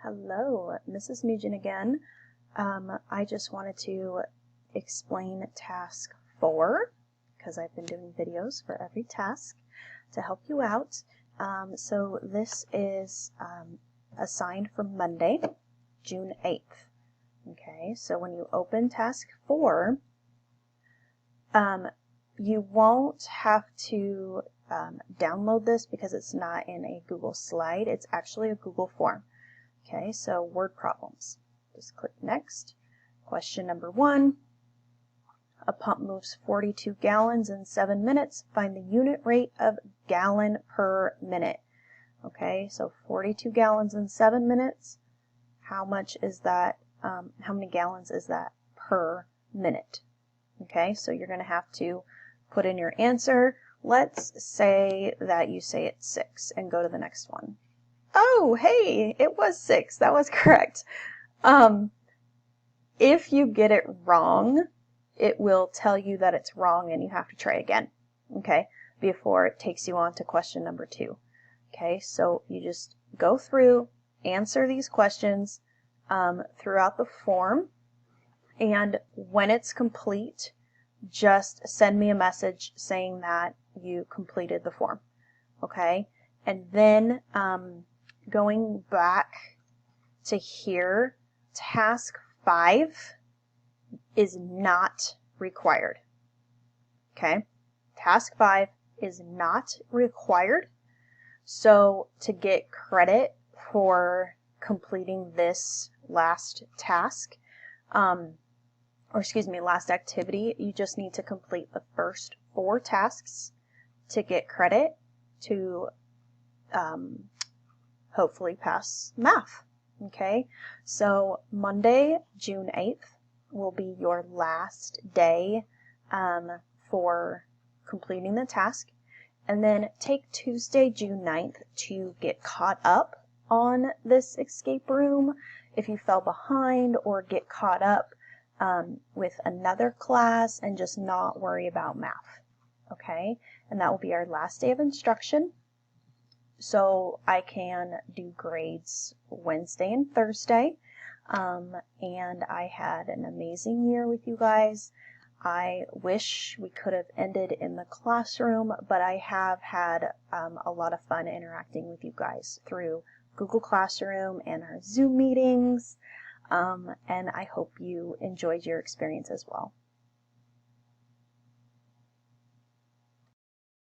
Hello, Mrs. Nugent again. I just wanted to explain task 4 because I've been doing videos for every task to help you out. So this is assigned for Monday, June 8th. Okay, so when you open task 4, you won't have to download this because it's not in a Google slide. It's actually a Google form. Okay, so word problems. Just click next. Question number 1. A pump moves 42 gallons in 7 minutes. Find the unit rate of gallon per minute. Okay, so 42 gallons in 7 minutes. How much is that? How many gallons is that per minute? Okay, so you're going to have to put in your answer. Let's say that you say it's 6 and go to the next one. Oh, hey, it was 6. That was correct. If you get it wrong, it will tell you that it's wrong and you have to try again, okay, before it takes you on to question number 2. Okay, so you just go through, answer these questions throughout the form, and when it's complete, just send me a message saying that you completed the form, okay? And then going back to here, task 5 is not required. Okay? Task 5 is not required. So to get credit for completing this last task, last activity, you just need to complete the first 4 tasks to get credit to hopefully pass math. Okay, so Monday, June 8th will be your last day for completing the task, and then take Tuesday, June 9th to get caught up on this escape room if you fell behind, or get caught up with another class and just not worry about math. Okay, and that will be our last day of instruction. So I can do grades Wednesday and Thursday, and I had an amazing year with you guys. I wish we could have ended in the classroom, but I have had a lot of fun interacting with you guys through Google Classroom and our Zoom meetings, and I hope you enjoyed your experience as well.